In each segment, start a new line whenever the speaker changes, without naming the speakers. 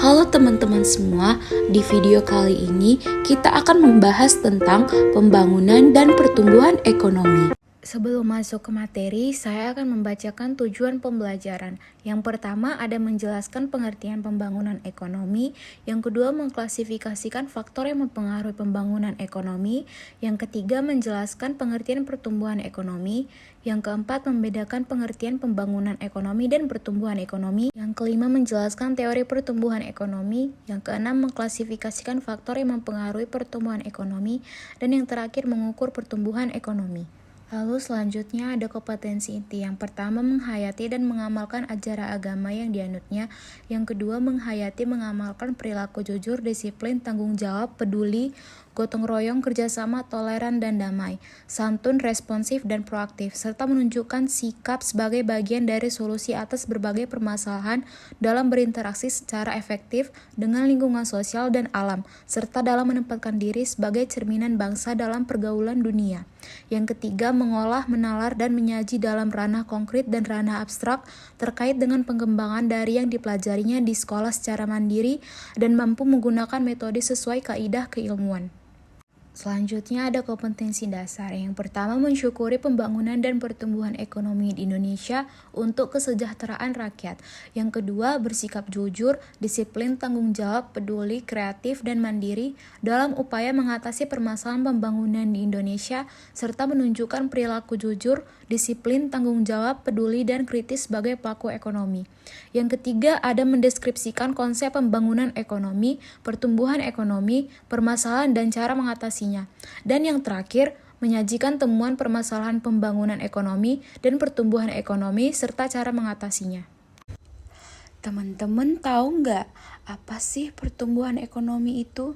Halo teman-teman semua, di video kali ini kita akan membahas tentang pembangunan dan pertumbuhan ekonomi. Sebelum masuk ke materi, saya akan membacakan tujuan pembelajaran. Yang pertama ada menjelaskan pengertian pembangunan ekonomi, yang kedua mengklasifikasikan faktor yang mempengaruhi pembangunan ekonomi, yang ketiga menjelaskan pengertian pertumbuhan ekonomi, yang keempat membedakan pengertian pembangunan ekonomi dan pertumbuhan ekonomi, yang kelima menjelaskan teori pertumbuhan ekonomi, yang keenam mengklasifikasikan faktor yang mempengaruhi pertumbuhan ekonomi, dan yang terakhir mengukur pertumbuhan ekonomi. Lalu selanjutnya ada kompetensi inti. Yang pertama menghayati dan mengamalkan ajaran agama yang dianutnya. Yang kedua menghayati mengamalkan perilaku jujur, disiplin, tanggung jawab, peduli, gotong royong, kerjasama, toleran, dan damai, santun, responsif, dan proaktif, serta menunjukkan sikap sebagai bagian dari solusi atas berbagai permasalahan dalam berinteraksi secara efektif dengan lingkungan sosial dan alam, serta dalam menempatkan diri sebagai cerminan bangsa dalam pergaulan dunia. Yang ketiga, mengolah, menalar, dan menyaji dalam ranah konkret dan ranah abstrak terkait dengan pengembangan dari yang dipelajarinya di sekolah secara mandiri dan mampu menggunakan metode sesuai kaidah keilmuan. Selanjutnya ada kompetensi dasar. Yang pertama mensyukuri pembangunan dan pertumbuhan ekonomi di Indonesia untuk kesejahteraan rakyat. Yang kedua bersikap jujur, disiplin, tanggung jawab, peduli, kreatif, dan mandiri dalam upaya mengatasi permasalahan pembangunan di Indonesia serta menunjukkan perilaku jujur, disiplin, tanggung jawab, peduli, dan kritis sebagai pelaku ekonomi. Yang ketiga ada mendeskripsikan konsep pembangunan ekonomi, pertumbuhan ekonomi, permasalahan dan cara mengatasinya. Dan yang terakhir, menyajikan temuan permasalahan pembangunan ekonomi dan pertumbuhan ekonomi serta cara mengatasinya. Teman-teman tahu nggak apa sih pertumbuhan ekonomi itu?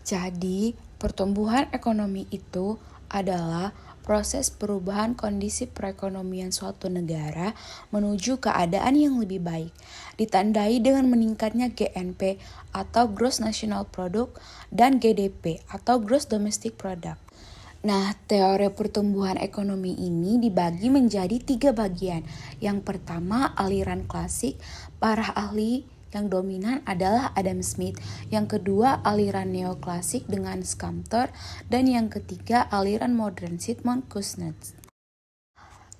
Jadi, pertumbuhan ekonomi itu adalah proses perubahan kondisi perekonomian suatu negara menuju keadaan yang lebih baik, ditandai dengan meningkatnya GNP atau Gross National Product dan GDP atau Gross Domestic Product. Nah, teori pertumbuhan ekonomi ini dibagi menjadi 3 bagian. Yang pertama, aliran klasik, para ahli yang dominan adalah Adam Smith. Yang kedua, aliran neoklasik dengan Sumter. Dan yang ketiga, aliran modern Sigmund Kuznets.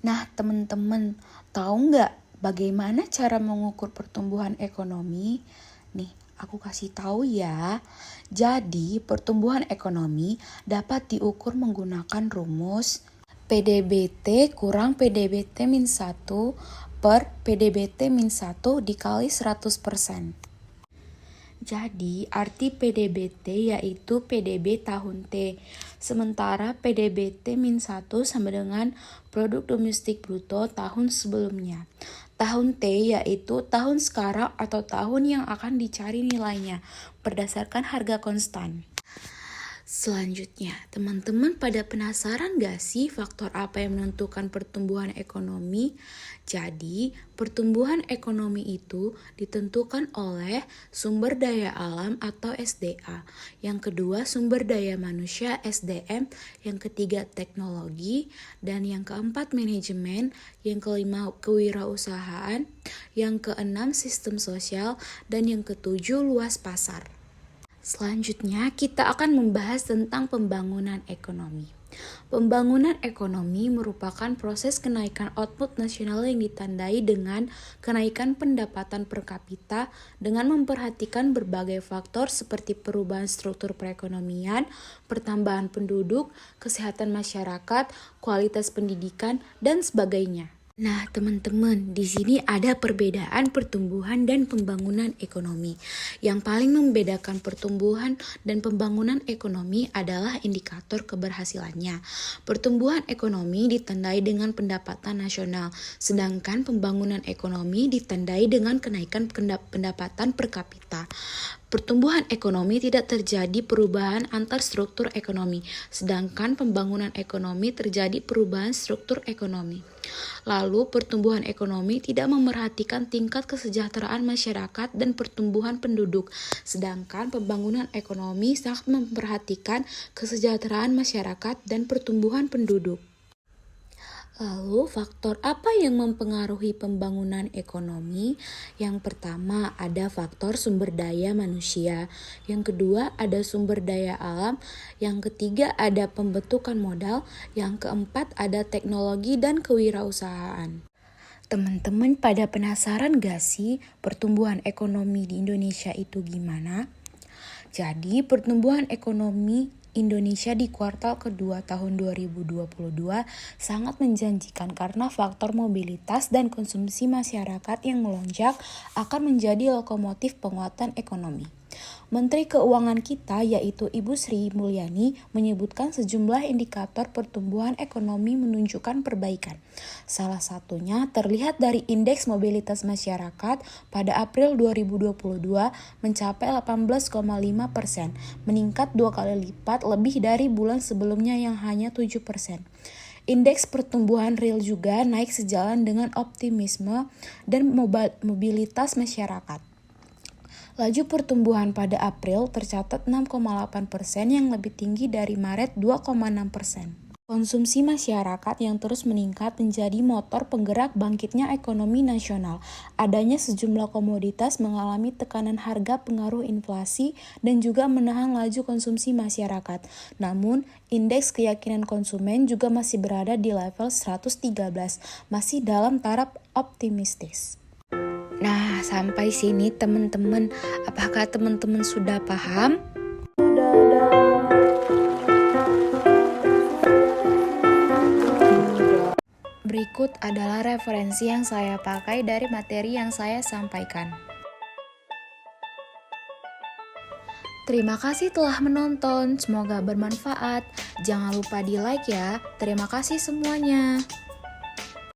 Nah, teman-teman, tahu nggak bagaimana cara mengukur pertumbuhan ekonomi? Nih, aku kasih tahu ya. Jadi, pertumbuhan ekonomi dapat diukur menggunakan rumus PDBT kurang PDBT min 1 per PDBT min 1 dikali 100%. Jadi, arti PDBT yaitu PDB tahun T. Sementara PDBT min 1 sama dengan produk domestik bruto tahun sebelumnya. Tahun T yaitu tahun sekarang atau tahun yang akan dicari nilainya berdasarkan harga konstan. Selanjutnya, teman-teman pada penasaran gak sih faktor apa yang menentukan pertumbuhan ekonomi? Jadi, pertumbuhan ekonomi itu ditentukan oleh sumber daya alam atau SDA. Yang kedua, sumber daya manusia SDM. Yang ketiga, teknologi. Dan yang keempat, manajemen. Yang kelima, kewirausahaan. Yang keenam, sistem sosial. Dan yang ketujuh, luas pasar. Selanjutnya, kita akan membahas tentang pembangunan ekonomi. Pembangunan ekonomi merupakan proses kenaikan output nasional yang ditandai dengan kenaikan pendapatan per kapita dengan memperhatikan berbagai faktor seperti perubahan struktur perekonomian, pertambahan penduduk, kesehatan masyarakat, kualitas pendidikan, dan sebagainya. Nah, teman-teman, di sini ada perbedaan pertumbuhan dan pembangunan ekonomi. Yang paling membedakan pertumbuhan dan pembangunan ekonomi adalah indikator keberhasilannya. Pertumbuhan ekonomi ditandai dengan pendapatan nasional, sedangkan pembangunan ekonomi ditandai dengan kenaikan pendapatan per kapita. Pertumbuhan ekonomi tidak terjadi perubahan antar struktur ekonomi, sedangkan pembangunan ekonomi terjadi perubahan struktur ekonomi. Lalu, pertumbuhan ekonomi tidak memerhatikan tingkat kesejahteraan masyarakat dan pertumbuhan penduduk, sedangkan pembangunan ekonomi sangat memperhatikan kesejahteraan masyarakat dan pertumbuhan penduduk. Lalu, faktor apa yang mempengaruhi pembangunan ekonomi? Yang pertama, ada faktor sumber daya manusia. Yang kedua, ada sumber daya alam. Yang ketiga, ada pembentukan modal. Yang keempat, ada teknologi dan kewirausahaan. Teman-teman pada penasaran gak sih pertumbuhan ekonomi di Indonesia itu gimana? Jadi, pertumbuhan ekonomi Indonesia di kuartal kedua tahun 2022 sangat menjanjikan karena faktor mobilitas dan konsumsi masyarakat yang melonjak akan menjadi lokomotif penguatan ekonomi. Menteri Keuangan kita yaitu Ibu Sri Mulyani menyebutkan sejumlah indikator pertumbuhan ekonomi menunjukkan perbaikan. Salah satunya terlihat dari indeks mobilitas masyarakat pada April 2022 mencapai 18,5%, meningkat 2 kali lipat lebih dari bulan sebelumnya yang hanya 7%. Indeks pertumbuhan real juga naik sejalan dengan optimisme dan mobilitas masyarakat. Laju pertumbuhan pada April tercatat 6,8% yang lebih tinggi dari Maret 2,6%. Konsumsi masyarakat yang terus meningkat menjadi motor penggerak bangkitnya ekonomi nasional. Adanya sejumlah komoditas mengalami tekanan harga pengaruh inflasi dan juga menahan laju konsumsi masyarakat. Namun, indeks keyakinan konsumen juga masih berada di level 113, masih dalam taraf optimistis. Nah, sampai sini teman-teman, apakah teman-teman sudah paham? Berikut adalah referensi yang saya pakai dari materi yang saya sampaikan. Terima kasih telah menonton, semoga bermanfaat. Jangan lupa di like ya. Terima kasih semuanya.